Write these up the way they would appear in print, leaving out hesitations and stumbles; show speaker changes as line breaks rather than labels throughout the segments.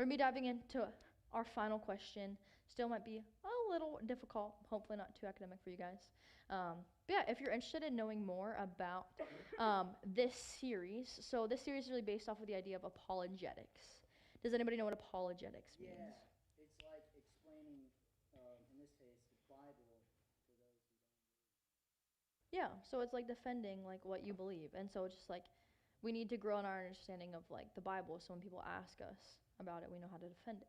We're going to be diving into our final question. Still might be a little difficult, hopefully not too academic for you guys. But yeah, if you're interested in knowing more about this series, so this series is really based off of the idea of apologetics. Does anybody know what apologetics means?
Yeah, it's like explaining, in this case, the Bible to those who don't believe.
Yeah, so it's like defending like what you believe. And so it's just like we need to grow in our understanding of like the Bible, so when people ask us about it, we know how to defend it.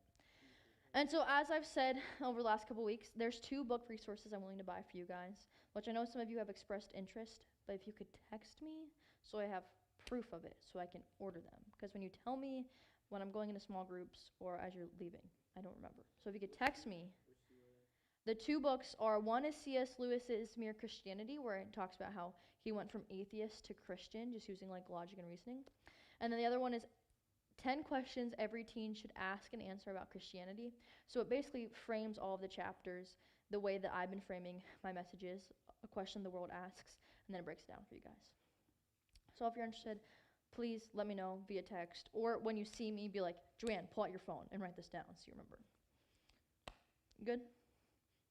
And so as I've said over the last couple weeks, there's 2 book resources I'm willing to buy for you guys, which I know some of you have expressed interest, but if you could text me so I have proof of it so I can order them. Because when you tell me when I'm going into small groups or as you're leaving, I don't remember. So if you could text me. The 2 books are, one is C.S. Lewis's Mere Christianity, where it talks about how he went from atheist to Christian, just using like logic and reasoning. And then the other one is 10 questions every teen should ask and answer about Christianity. So it basically frames all of the chapters the way that I've been framing my messages, a question the world asks, and then it breaks it down for you guys. So if you're interested, please let me know via text, or when you see me, be like, Joanne, pull out your phone and write this down so you remember. Good?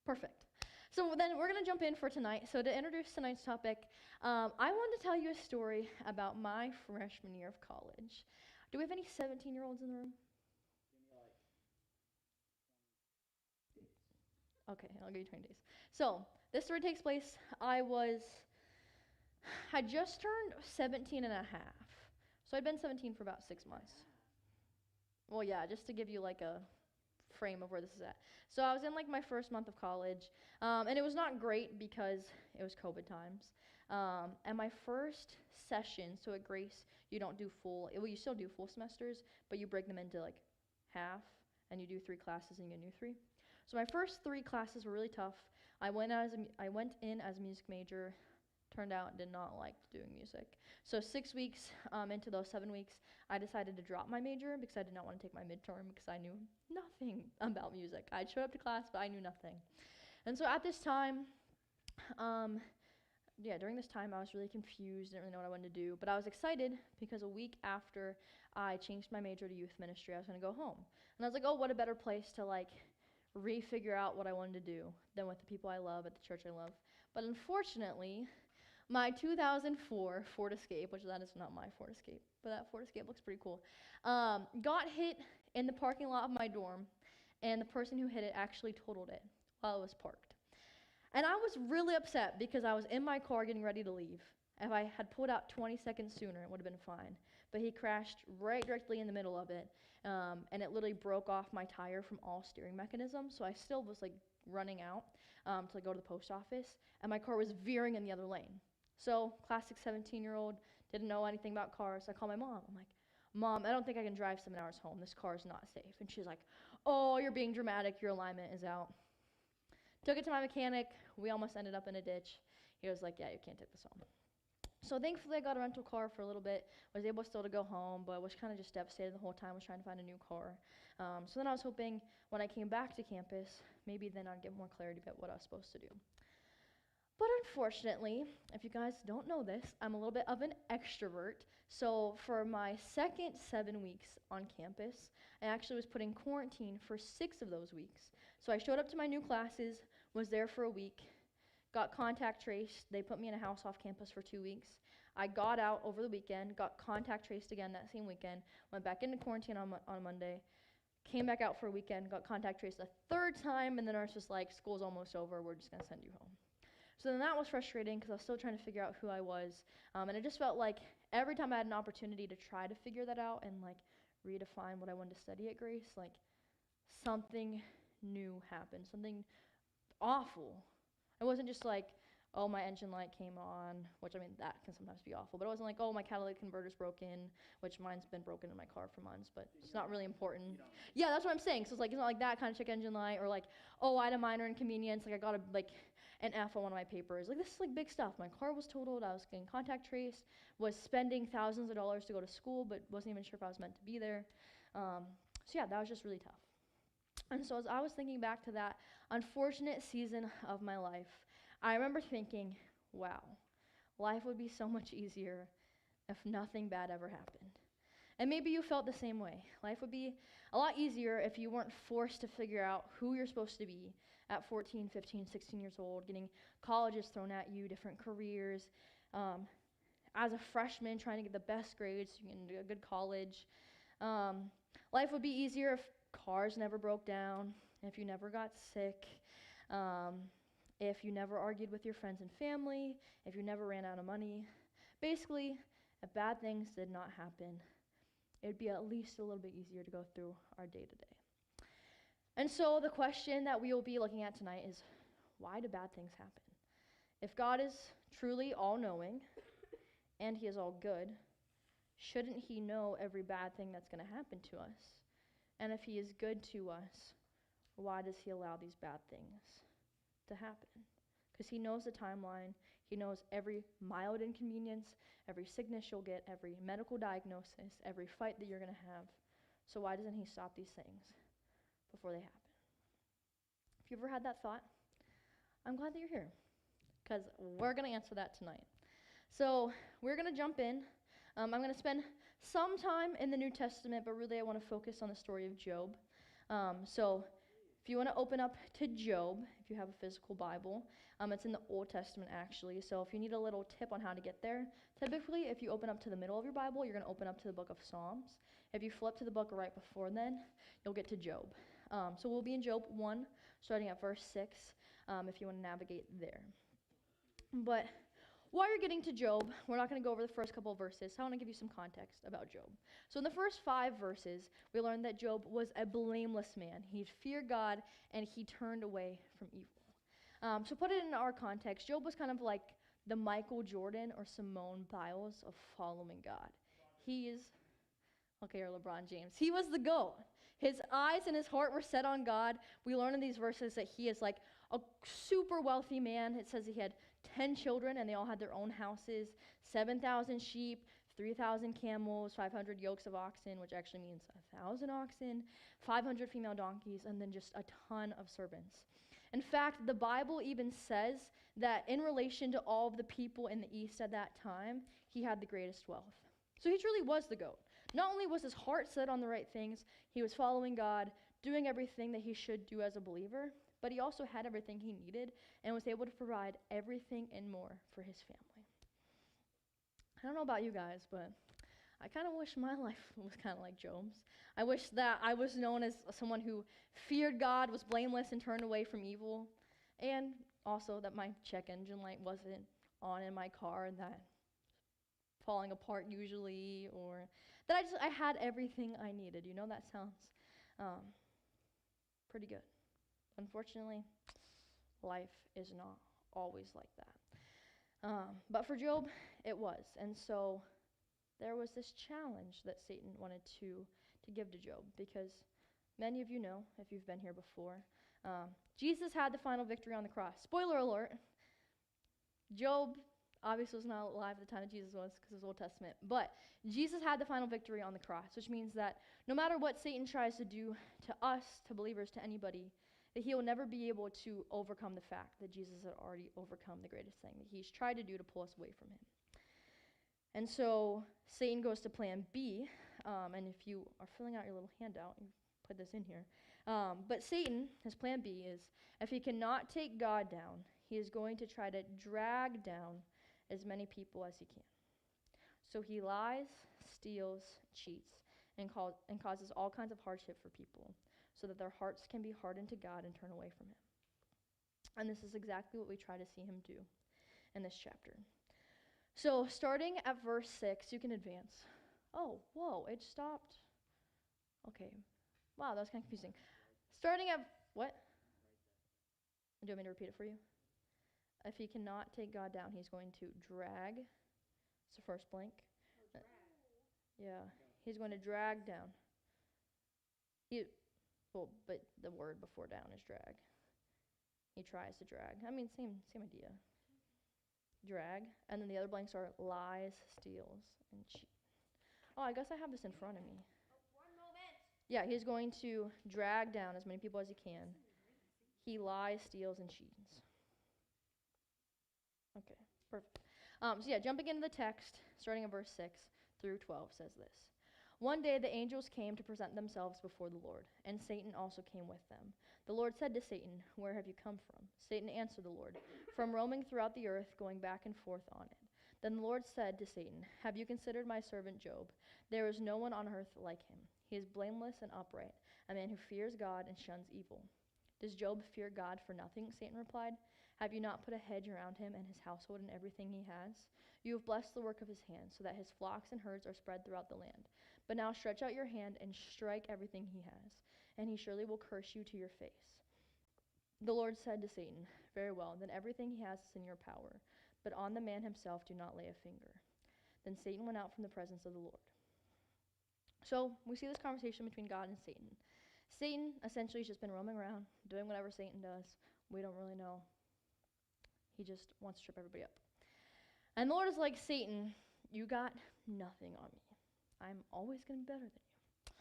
Perfect. So then we're going to jump in for tonight. So to introduce tonight's topic, I wanted to tell you a story about my freshman year of college. Do we have any 17-year-olds in the room?
Give me like 20 days.
Okay, I'll give you 20 days. So this story takes place, I just turned 17 and a half. So I'd been 17 for about 6 months. Well, yeah, just to give you like a frame of where this is at. So I was in like my first month of college, and it was not great because it was COVID times. And my first session, so at Grace, you don't do you still do full semesters, but you break them into like half, and you do 3 classes and you get a new 3. So my first 3 classes were really tough. I went in as a music major. Turned out did not like doing music. So 6 weeks into those 7 weeks, I decided to drop my major because I did not want to take my midterm because I knew nothing about music. I'd show up to class, but I knew nothing. And so at this time, during this time, I was really confused, didn't really know what I wanted to do. But I was excited because a week after I changed my major to youth ministry, I was going to go home. And I was like, oh, what a better place to like refigure out what I wanted to do than with the people I love at the church I love. But unfortunately, my 2004 Ford Escape, which that is not my Ford Escape, but that Ford Escape looks pretty cool, got hit in the parking lot of my dorm, and the person who hit it actually totaled it while it was parked. And I was really upset because I was in my car getting ready to leave. If I had pulled out 20 seconds sooner, it would have been fine. But he crashed right directly in the middle of it, and it literally broke off my tire from all steering mechanisms, so I still was like running out to like, go to the post office, and my car was veering in the other lane. So, classic 17-year-old, didn't know anything about cars. I call my mom. I'm like, Mom, I don't think I can drive 7 hours home. This car is not safe. And she's like, oh, you're being dramatic. Your alignment is out. Took it to my mechanic. We almost ended up in a ditch. He was like, yeah, you can't take this home. So thankfully, I got a rental car for a little bit. Was able still to go home, but was kind of just devastated the whole time. Was trying to find a new car. So then I was hoping when I came back to campus, maybe then I'd get more clarity about what I was supposed to do. But unfortunately, if you guys don't know this, I'm a little bit of an extrovert. So for my second 7 weeks on campus, I actually was put in quarantine for 6 of those weeks. So I showed up to my new classes, was there for a week, got contact traced. They put me in a house off campus for 2 weeks. I got out over the weekend, got contact traced again that same weekend, went back into quarantine on Monday, came back out for a weekend, got contact traced a 3rd time, and the nurse was like, school's almost over, we're just going to send you home. So then that was frustrating because I was still trying to figure out who I was. And it just felt like every time I had an opportunity to try to figure that out and like redefine what I wanted to study at Grace, like something new happened, something awful. It wasn't just like, oh, my engine light came on, which I mean, that can sometimes be awful. But it wasn't like, oh, my catalytic converter's broken, which mine's been broken in my car for months, but it's not really important. Yeah, that's what I'm saying. So it's like, it's not like that kind of check engine light, or like, oh, I had a minor inconvenience, like I got an F on one of my papers. Like, this is like big stuff. My car was totaled, I was getting contact traced, was spending thousands of dollars to go to school, but wasn't even sure if I was meant to be there. So yeah, that was just really tough. And so as I was thinking back to that unfortunate season of my life, I remember thinking, wow, life would be so much easier if nothing bad ever happened. And maybe you felt the same way. Life would be a lot easier if you weren't forced to figure out who you're supposed to be at 14, 15, 16 years old, getting colleges thrown at you, different careers. As a freshman, trying to get the best grades so you can get into a good college. Life would be easier if cars never broke down, if you never got sick, if you never argued with your friends and family, if you never ran out of money. Basically, if bad things did not happen, it would be at least a little bit easier to go through our day-to-day. And so the question that we will be looking at tonight is, why do bad things happen? If God is truly all-knowing and he is all good, shouldn't he know every bad thing that's going to happen to us? And if he is good to us, why does he allow these bad things to happen? Because he knows the timeline. He knows every mild inconvenience, every sickness you'll get, every medical diagnosis, every fight that you're going to have. So why doesn't he stop these things before they happen? If you've ever had that thought, I'm glad that you're here, because we're going to answer that tonight. So we're going to jump in. I'm going to spend some time in the New Testament, but really I want to focus on the story of Job. So if you want to open up to Job, if you have a physical Bible, it's in the Old Testament actually. So if you need a little tip on how to get there, typically if you open up to the middle of your Bible, you're going to open up to the book of Psalms. If you flip to the book right before then, you'll get to Job. So we'll be in Job 1, starting at verse 6, if you want to navigate there. But while you're getting to Job, we're not going to go over the first couple of verses. So I want to give you some context about Job. So in the first 5 verses, we learned that Job was a blameless man. He feared God, and he turned away from evil. So put it in our context, Job was kind of like the Michael Jordan or Simone Biles of following God. Or LeBron James. He was the GOAT. His eyes and his heart were set on God. We learn in these verses that he is like a super wealthy man. It says he had 10 children, and they all had their own houses, 7,000 sheep, 3,000 camels, 500 yokes of oxen, which actually means 1,000 oxen, 500 female donkeys, and then just a ton of servants. In fact, the Bible even says that in relation to all of the people in the East at that time, he had the greatest wealth. So he truly was the GOAT. Not only was his heart set on the right things, he was following God, doing everything that he should do as a believer, but he also had everything he needed and was able to provide everything and more for his family. I don't know about you guys, but I kind of wish my life was kind of like Job's. I wish that I was known as someone who feared God, was blameless, and turned away from evil, and also that my check engine light wasn't on in my car and that falling apart usually, or that I had everything I needed. You know, that sounds pretty good. Unfortunately, life is not always like that. But for Job, it was. And so there was this challenge that Satan wanted to give to Job, because many of you know, if you've been here before, Jesus had the final victory on the cross. Spoiler alert, Job obviously was not alive at the time that Jesus was, because it was Old Testament. But Jesus had the final victory on the cross, which means that no matter what Satan tries to do to us, to believers, to anybody, that he will never be able to overcome the fact that Jesus had already overcome the greatest thing that he's tried to do to pull us away from him. And so Satan goes to plan B, and if you are filling out your little handout, you put this in here. But Satan, his plan B is, if he cannot take God down, he is going to try to drag down as many people as he can. So he lies, steals, cheats, and causes all kinds of hardship for people, so that their hearts can be hardened to God and turn away from him. And this is exactly what we try to see him do in this chapter. So starting at verse 6, you can advance. Oh, whoa, it stopped. Okay. Wow, that was kind of confusing. Starting at, what? Do you want me to repeat it for you? If he cannot take God down, he's going to drag. It's the first blank. Oh, drag. Yeah, he's going to drag down. But the word before down is drag. He tries to drag. I mean, same idea. Drag. And then the other blanks are lies, steals, and cheat. Oh, I guess I have this in front of me.
Oh, 1 moment.
Yeah, he's going to drag down as many people as he can. He lies, steals, and cheats. Okay, perfect. Jumping into the text, starting at verse 6 through 12, says this. One day the angels came to present themselves before the Lord, and Satan also came with them. The Lord said to Satan, "Where have you come from?" Satan answered the Lord, "From roaming throughout the earth, going back and forth on it." Then the Lord said to Satan, "Have you considered my servant Job? There is no one on earth like him. He is blameless and upright, a man who fears God and shuns evil." "Does Job fear God for nothing?" Satan replied. "Have you not put a hedge around him and his household and everything he has? You have blessed the work of his hands, so that his flocks and herds are spread throughout the land. But now stretch out your hand and strike everything he has, and he surely will curse you to your face." The Lord said to Satan, "Very well, then everything he has is in your power, but on the man himself do not lay a finger." Then Satan went out from the presence of the Lord. So we see this conversation between God and Satan. Satan essentially has just been roaming around, doing whatever Satan does. We don't really know. He just wants to trip everybody up. And the Lord is like, "Satan, you got nothing on me. I'm always going to be better than you."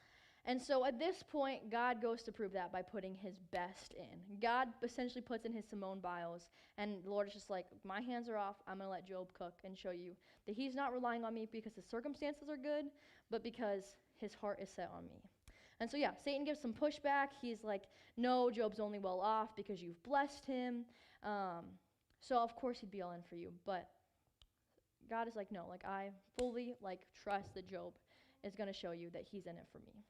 And so at this point, God goes to prove that by putting his best in. God essentially puts in his Simone Biles, and the Lord is just like, "My hands are off. I'm going to let Job cook and show you that he's not relying on me because his circumstances are good, but because his heart is set on me." And so, yeah, Satan gives some pushback. He's like, "No, Job's only well off because you've blessed him. So, of course, he'd be all in for you." But God is like, "No, like I fully trust that Job is going to show you that he's in it for me."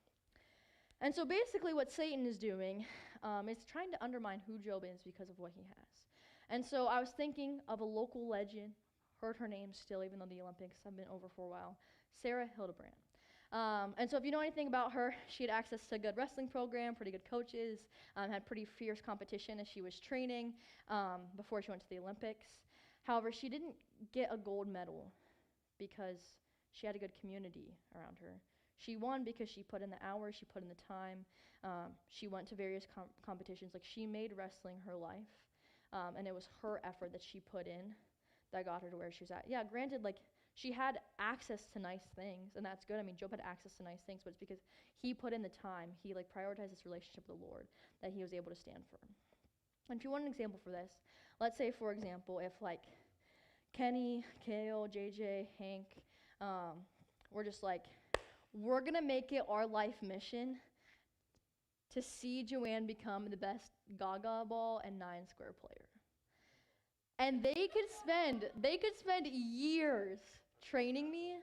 And so basically what Satan is doing is trying to undermine who Job is because of what he has. And so I was thinking of a local legend, heard her name still, even though the Olympics have been over for a while, Sarah Hildebrand. And so if you know anything about her, she had access to a good wrestling program, pretty good coaches, had pretty fierce competition as she was training before she went to the Olympics. However, she didn't get a gold medal because she had a good community around her. She won because she put in the hours, she put in the time. She went to various competitions. Like, she made wrestling her life, and it was her effort that she put in that got her to where she was at. Yeah, granted, she had access to nice things, and that's good. I mean, Job had access to nice things, but it's because he put in the time. He prioritized his relationship with the Lord that he was able to stand firm. And if you want an example for this, let's say, for example, if Kenny, Kale, JJ, Hank, we're just we're going to make it our life mission to see Joanne become the best Gaga ball and 9-square player. And they could spend years training me.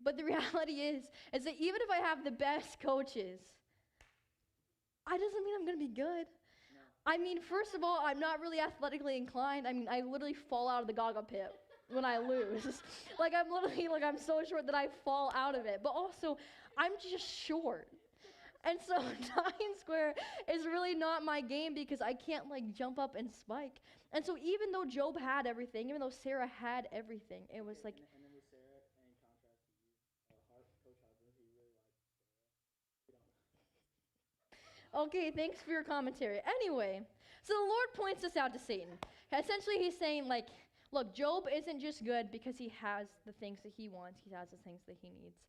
But the reality is that even if I have the best coaches, I doesn't mean I'm going to be good.
No.
I mean, first of all, I'm not really athletically inclined. I mean, I literally fall out of the Gaga pit when I lose. I'm so short that I fall out of it. But also, I'm just short. And so 9-square is really not my game because I can't jump up and spike. And so even though Job had everything, even though Sarah had everything, it was
And then with Sarah, in contrast to you, Coach Harper, he really liked Sarah. We don't.
Okay, thanks for your commentary. Anyway, so the Lord points this out to Satan. Essentially, he's saying, look, Job isn't just good because he has the things that he wants. He has the things that he needs.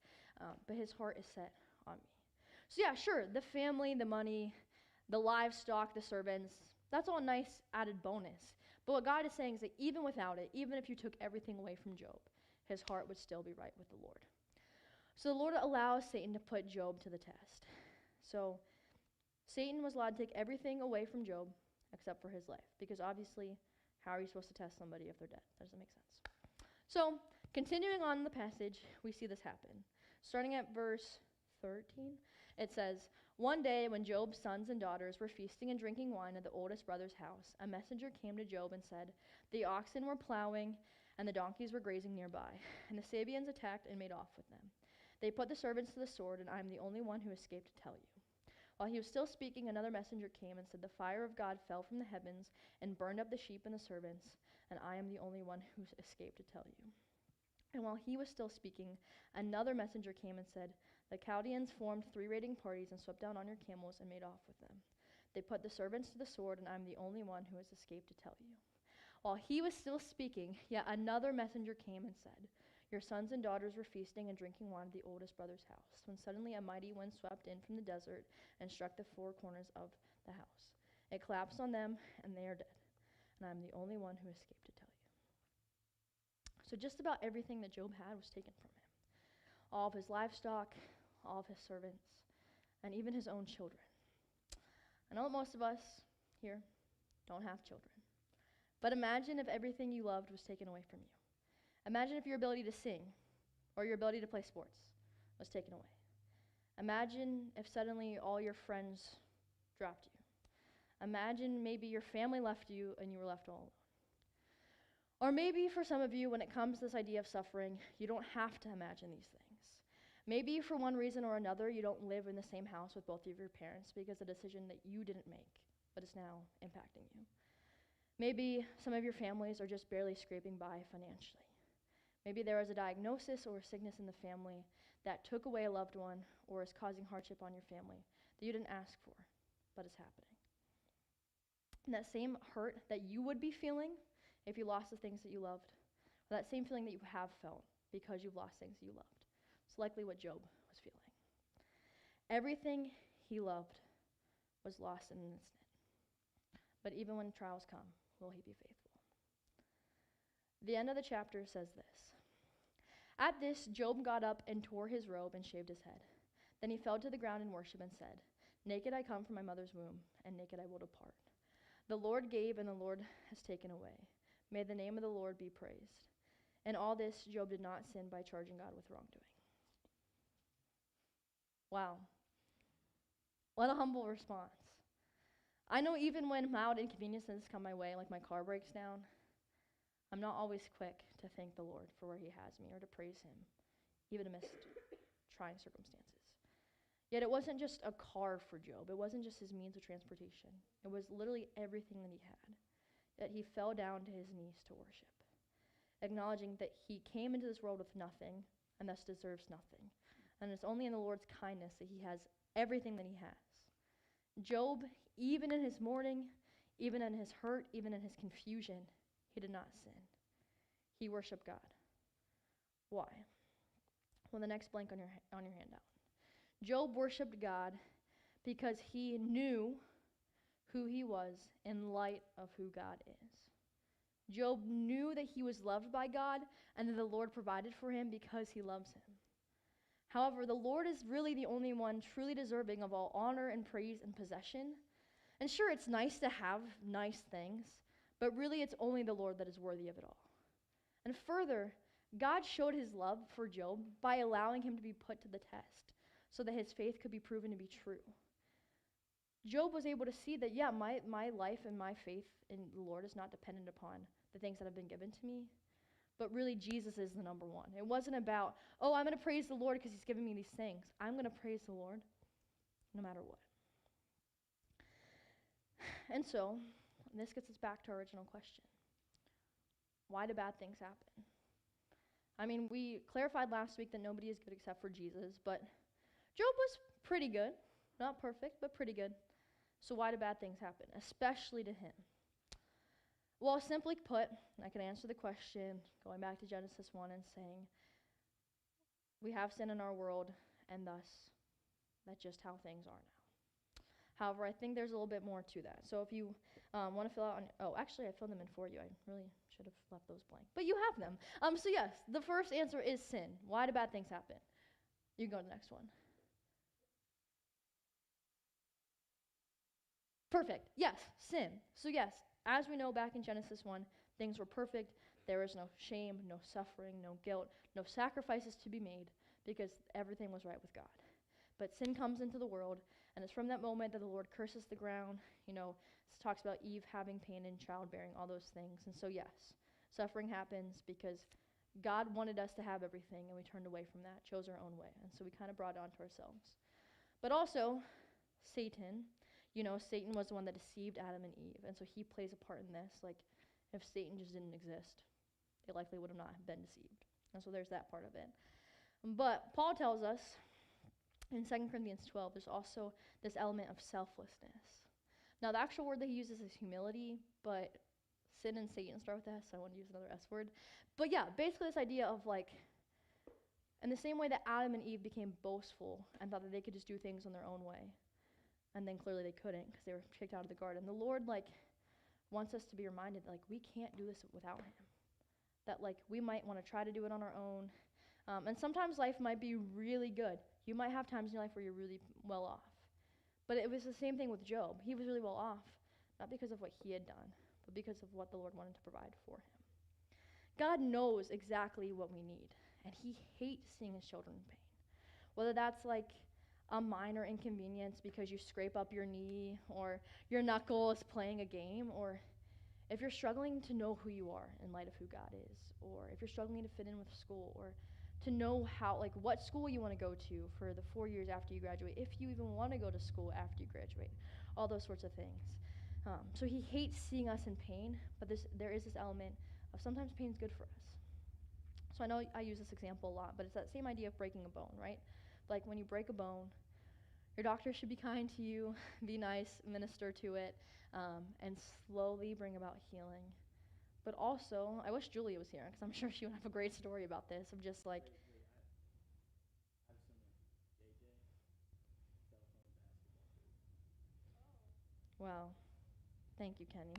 But his heart is set on me. So yeah, sure, the family, the money, the livestock, the servants, that's all nice added bonus. But what God is saying is that even without it, even if you took everything away from Job, his heart would still be right with the Lord. So the Lord allows Satan to put Job to the test. So Satan was allowed to take everything away from Job except for his life, because obviously, how are you supposed to test somebody if they're dead? That doesn't make sense. So continuing on in the passage, we see this happen. Starting at verse 13, it says, "One day when Job's sons and daughters were feasting and drinking wine at the oldest brother's house, a messenger came to Job and said, 'The oxen were plowing and the donkeys were grazing nearby, and the Sabeans attacked and made off with them. They put the servants to the sword, and I am the only one who escaped to tell you.' While he was still speaking, another messenger came and said, 'The fire of God fell from the heavens and burned up the sheep and the servants, and I am the only one who escaped to tell you.' And while he was still speaking, another messenger came and said, 'The Chaldeans formed 3 raiding parties and swept down on your camels and made off with them. They put the servants to the sword, and I'm the only one who has escaped to tell you.' While he was still speaking, yet another messenger came and said, 'Your sons and daughters were feasting and drinking wine at the oldest brother's house, when suddenly a mighty wind swept in from the desert and struck the 4 corners of the house. It collapsed on them, and they are dead. And I'm the only one who escaped to tell you.' So just about everything that Job had was taken from him. all of his livestock, all of his servants, and even his own children. I know that most of us here don't have children. But imagine if everything you loved was taken away from you. Imagine if your ability to sing or your ability to play sports was taken away. Imagine if suddenly all your friends dropped you. Imagine maybe your family left you and you were left all alone. Or maybe for some of you, when it comes to this idea of suffering, you don't have to imagine these things. Maybe for one reason or another, you don't live in the same house with both of your parents because of a decision that you didn't make, but is now impacting you. Maybe some of your families are just barely scraping by financially. Maybe there was a diagnosis or a sickness in the family that took away a loved one or is causing hardship on your family that you didn't ask for, but is happening. And that same hurt that you would be feeling if you lost the things that you loved, or that same feeling that you have felt because you've lost things that you loved, it's likely what Job was feeling. Everything he loved was lost in an instant. But even when trials come, will he be faithful? The end of the chapter says this. At this, Job got up and tore his robe and shaved his head. Then he fell to the ground in worship and said, Naked I come from my mother's womb, and naked I will depart. The Lord gave, and the Lord has taken away. May the name of the Lord be praised. In all this, Job did not sin by charging God with wrongdoing. Wow. What a humble response. I know even when mild inconveniences come my way, like my car breaks down, I'm not always quick to thank the Lord for where he has me or to praise him, even amidst trying circumstances. Yet it wasn't just a car for Job. It wasn't just his means of transportation. It was literally everything that he had, that he fell down to his knees to worship, acknowledging that he came into this world with nothing and thus deserves nothing. And it's only in the Lord's kindness that he has everything that he has. Job, even in his mourning, even in his hurt, even in his confusion, he did not sin. He worshiped God. Why? Well, the next blank on your handout. Job worshiped God because he knew who he was in light of who God is. Job knew that he was loved by God and that the Lord provided for him because he loves him. However, the Lord is really the only one truly deserving of all honor and praise and possession. And sure, it's nice to have nice things, but really it's only the Lord that is worthy of it all. And further, God showed his love for Job by allowing him to be put to the test so that his faith could be proven to be true. Job was able to see that, yeah, my life and my faith in the Lord is not dependent upon the things that have been given to me, but really Jesus is the number one. It wasn't about, oh, I'm going to praise the Lord because he's given me these things. I'm going to praise the Lord no matter what. And so, this gets us back to our original question. Why do bad things happen? I mean, we clarified last week that nobody is good except for Jesus, but Job was pretty good. Not perfect, but pretty good. So why do bad things happen, especially to him? Well, simply put, I can answer the question going back to Genesis 1 and saying, we have sin in our world, and thus, that's just how things are now. However, I think there's a little bit more to that. So if you want to fill out, actually, I filled them in for you. I really should have left those blank. But you have them. So yes, the first answer is sin. Why do bad things happen? You can go to the next one. Perfect. Yes, sin. So yes, as we know back in Genesis 1, things were perfect. There was no shame, no suffering, no guilt, no sacrifices to be made because everything was right with God. But sin comes into the world, and it's from that moment that the Lord curses the ground. It talks about Eve having pain in childbearing, all those things. And so yes, suffering happens because God wanted us to have everything, and we turned away from that, chose our own way. And so we kind of brought it onto ourselves. But also, Satan, Satan was the one that deceived Adam and Eve, and so he plays a part in this. Like, if Satan just didn't exist, they likely would have not been deceived. And so there's that part of it. But Paul tells us in 2 Corinthians 12, there's also this element of selflessness. Now, the actual word that he uses is humility, but sin and Satan start with S, so I want to use another S word. But yeah, basically this idea of in the same way that Adam and Eve became boastful and thought that they could just do things on their own way, and then clearly they couldn't because they were kicked out of the garden. The Lord, wants us to be reminded, we can't do this without him. That, we might want to try to do it on our own. And sometimes life might be really good. You might have times in your life where you're really well off. But it was the same thing with Job. He was really well off, not because of what he had done, but because of what the Lord wanted to provide for him. God knows exactly what we need, and he hates seeing his children in pain. Whether that's like a minor inconvenience because you scrape up your knee or your knuckle is playing a game, or if you're struggling to know who you are in light of who God is, or if you're struggling to fit in with school, or to know how, like, what school you want to go to for the 4 years after you graduate, if you even want to go to school after you graduate, all those sorts of things. So he hates seeing us in pain, but there is this element of sometimes pain is good for us. So I know I use this example a lot, but it's that same idea of breaking a bone, right? Like when you break a bone, your doctor should be kind to you, be nice, minister to it, and slowly bring about healing. But also, I wish Julia was here, because I'm sure she would have a great story about this, of just like,
I've seen JJ cell phone basketball.
wow, thank you, Kenny.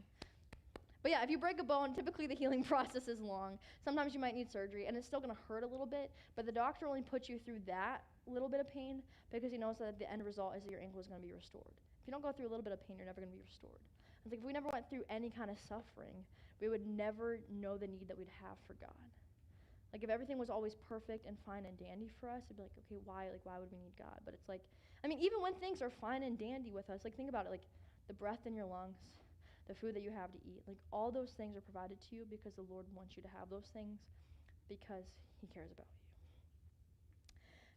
But yeah, if you break a bone, typically the healing process is long. Sometimes you might need surgery, and it's still going to hurt a little bit, but the doctor only puts you through that little bit of pain because he knows that the end result is that your ankle is going to be restored. If you don't go through a little bit of pain, you're never going to be restored. It's like if we never went through any kind of suffering, we would never know the need that we'd have for God. Like if everything was always perfect and fine and dandy for us, it'd be like, okay, why? Like why would we need God? But it's like, I mean, even when things are fine and dandy with us, like think about it, like the breath in your lungs, the food that you have to eat, like all those things are provided to you because the Lord wants you to have those things because he cares about you.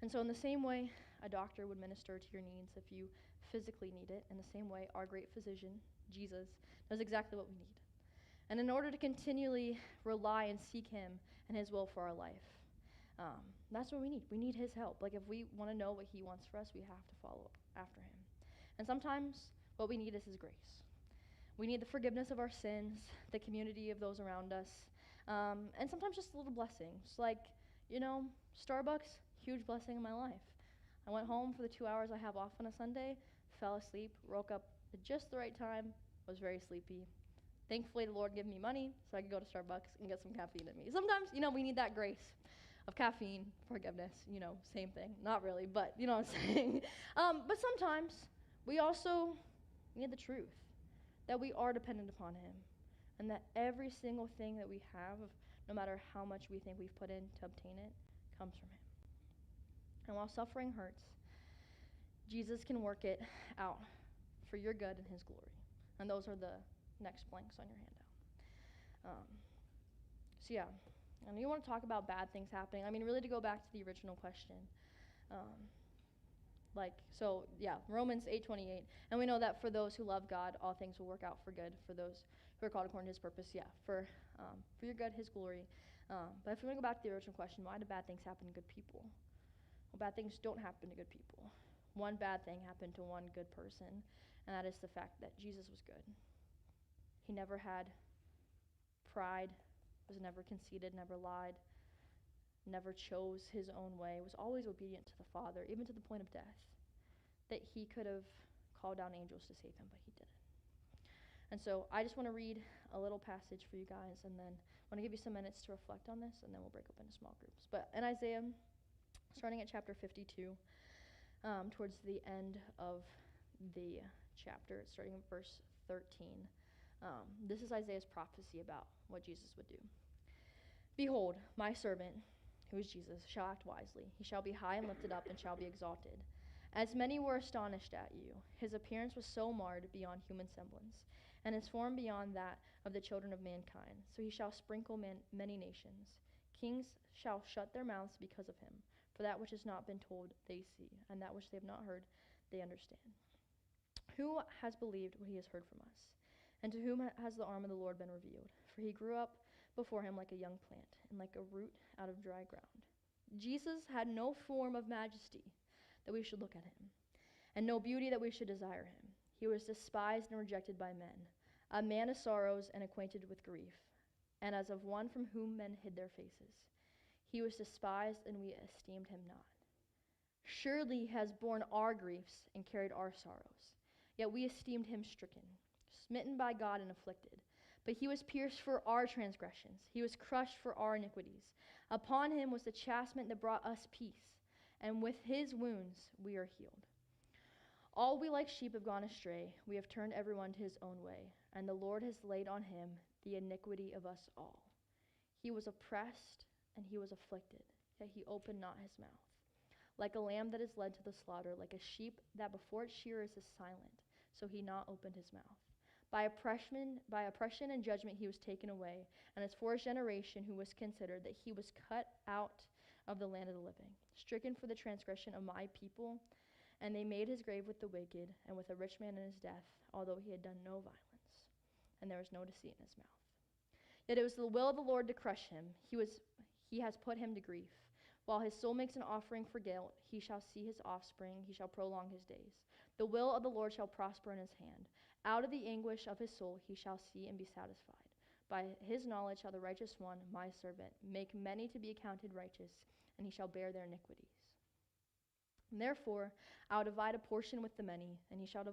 And so in the same way a doctor would minister to your needs if you physically need it, in the same way our great physician, Jesus, knows exactly what we need. And in order to continually rely and seek him and his will for our life, that's what we need. We need his help. Like if we want to know what he wants for us, we have to follow after him. And sometimes what we need is his grace. We need the forgiveness of our sins, the community of those around us, and sometimes just little blessings. Like, Starbucks, huge blessing in my life. I went home for the 2 hours I have off on a Sunday, fell asleep, woke up at just the right time, was very sleepy. Thankfully, the Lord gave me money so I could go to Starbucks and get some caffeine in me. Sometimes, we need that grace of caffeine, forgiveness, same thing. Not really, but you know what I'm saying. But sometimes we also need the truth that we are dependent upon him, and that every single thing that we have, no matter how much we think we've put in to obtain it, comes from him. And while suffering hurts, Jesus can work it out for your good and his glory. And those are the next blanks on your handout. So yeah, and you want to talk about bad things happening. I mean, really to go back to the original question. Romans 8:28, and we know that for those who love God, all things will work out for good for those who are called according to his purpose. Yeah, for your good, his glory. But if we want to go back to the original question, why do bad things happen to good people? Well, bad things don't happen to good people. One bad thing happened to one good person, and that is the fact that Jesus was good. He never had pride, was never conceited, never lied, never chose his own way, was always obedient to the Father, even to the point of death, that he could have called down angels to save him, but he didn't. And so I just want to read a little passage for you guys, and then I want to give you some minutes to reflect on this, and then we'll break up into small groups. But in Isaiah, starting at chapter 52, towards the end of the chapter, starting in verse 13, this is Isaiah's prophecy about what Jesus would do. Behold, my servant, who is Jesus, shall act wisely. He shall be high and lifted up and shall be exalted. As many were astonished at you, his appearance was so marred beyond human semblance, and his form beyond that of the children of mankind. So he shall sprinkle many nations. Kings shall shut their mouths because of him, for that which has not been told they see, and that which they have not heard they understand. Who has believed what he has heard from us? And to whom has the arm of the Lord been revealed? For he grew up before him like a young plant, and like a root out of dry ground. Jesus had no form of majesty that we should look at him, and no beauty that we should desire him. He was despised and rejected by men, a man of sorrows and acquainted with grief, and as of one from whom men hid their faces. He was despised, and we esteemed him not. Surely he has borne our griefs and carried our sorrows. Yet we esteemed him stricken, smitten by God and afflicted. But he was pierced for our transgressions. He was crushed for our iniquities. Upon him was the chastisement that brought us peace, and with his wounds we are healed. All we like sheep have gone astray. We have turned everyone to his own way, and the Lord has laid on him the iniquity of us all. He was oppressed and he was afflicted, yet he opened not his mouth. Like a lamb that is led to the slaughter, like a sheep that before its shearers is silent, so he not opened his mouth. By oppression and judgment he was taken away, and as for his generation who was considered, that he was cut out of the land of the living, stricken for the transgression of my people. And they made his grave with the wicked, and with a rich man in his death, although he had done no violence, and there was no deceit in his mouth. Yet it was the will of the Lord to crush him. He has put him to grief. While his soul makes an offering for guilt, he shall see his offspring, he shall prolong his days. The will of the Lord shall prosper in his hand. Out of the anguish of his soul he shall see and be satisfied. By his knowledge shall the righteous one, my servant, make many to be accounted righteous, and he shall bear their iniquities. And therefore I will divide a portion with the many, and he shall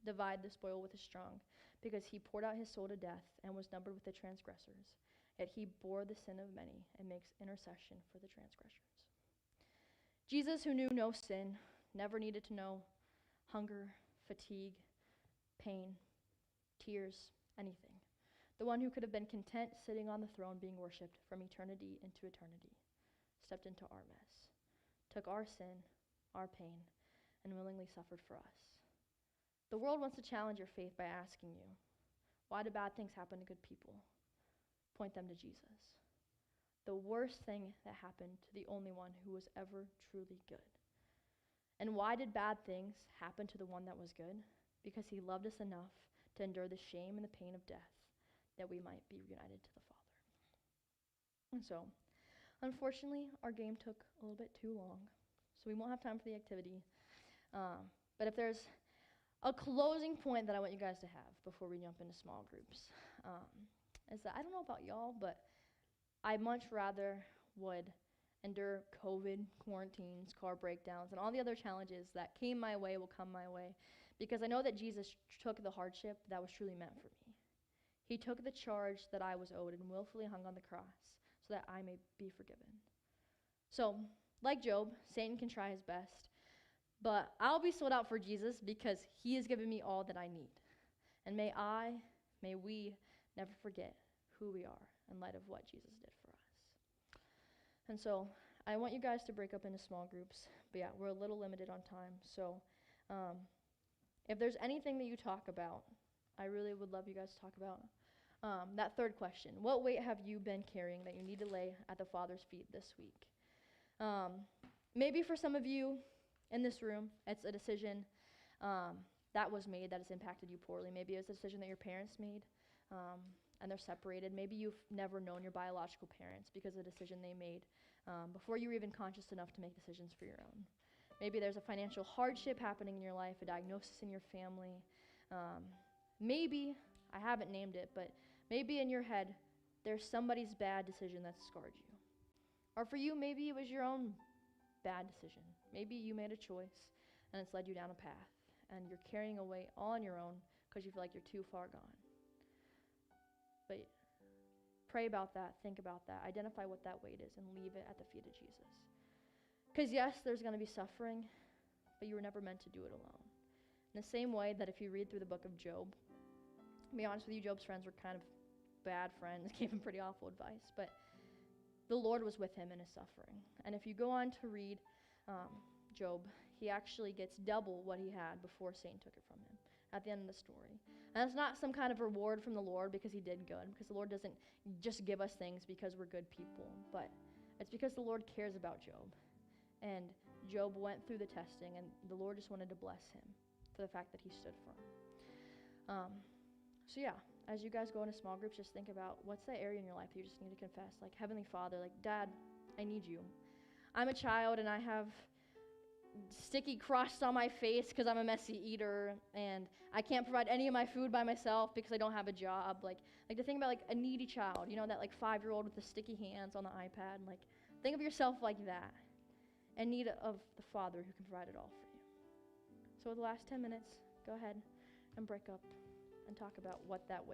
divide the spoil with the strong, because he poured out his soul to death and was numbered with the transgressors. Yet he bore the sin of many and makes intercession for the transgressors. Jesus, who knew no sin, never needed to know hunger, fatigue, pain, tears, anything. The one who could have been content sitting on the throne being worshipped from eternity into eternity, stepped into our mess, took our sin, our pain, and willingly suffered for us. The world wants to challenge your faith by asking you, why do bad things happen to good people? Point them to Jesus, the worst thing that happened to the only one who was ever truly good. And why did bad things happen to the one that was good? Because he loved us enough to endure the shame and the pain of death that we might be reunited to the Father. And so, unfortunately, our game took a little bit too long, so we won't have time for the activity. But if there's a closing point that I want you guys to have before we jump into small groups, is that I don't know about y'all, but I much rather would endure COVID, quarantines, car breakdowns, and all the other challenges that came my way will come my way, because I know that Jesus took the hardship that was truly meant for me. He took the charge that I was owed and willfully hung on the cross so that I may be forgiven. So, like Job, Satan can try his best, but I'll be sold out for Jesus because he has given me all that I need. And may we never forget who we are in light of what Jesus did for us. And so I want you guys to break up into small groups. But yeah, we're a little limited on time. So if there's anything that you talk about, I really would love you guys to talk about that third question. What weight have you been carrying that you need to lay at the Father's feet this week? Maybe for some of you in this room, it's a decision that was made that has impacted you poorly. Maybe it's a decision that your parents made, and they're separated. Maybe you've never known your biological parents because of the decision they made before you were even conscious enough to make decisions for your own. Maybe there's a financial hardship happening in your life, a diagnosis in your family. Maybe, I haven't named it, but maybe in your head, there's somebody's bad decision that scarred you. Or for you, maybe it was your own bad decision. Maybe you made a choice, and it's led you down a path, and you're carrying a weight all on your own because you feel like you're too far gone. But pray about that, think about that, identify what that weight is, and leave it at the feet of Jesus. Because yes, there's going to be suffering, but you were never meant to do it alone. In the same way that if you read through the book of Job, to be honest with you, Job's friends were kind of bad friends, gave him pretty awful advice, but the Lord was with him in his suffering. And if you go on to read Job, he actually gets double what he had before Satan took it from him at the end of the story. And that's not some kind of reward from the Lord because he did good, because the Lord doesn't just give us things because we're good people, but it's because the Lord cares about Job. And Job went through the testing, and the Lord just wanted to bless him for the fact that he stood firm. So yeah, as you guys go into small groups, just think about what's that area in your life that you just need to confess. Like, Heavenly Father, like, Dad, I need you. I'm a child, and I have sticky crusts on my face because I'm a messy eater, and I can't provide any of my food by myself because I don't have a job. Like to think about like a needy child, you know, that like 5-year-old with the sticky hands on the iPad. And, like, think of yourself like that, in need of the Father who can provide it all for you. So with the last 10 minutes, go ahead and break up and talk about what that weight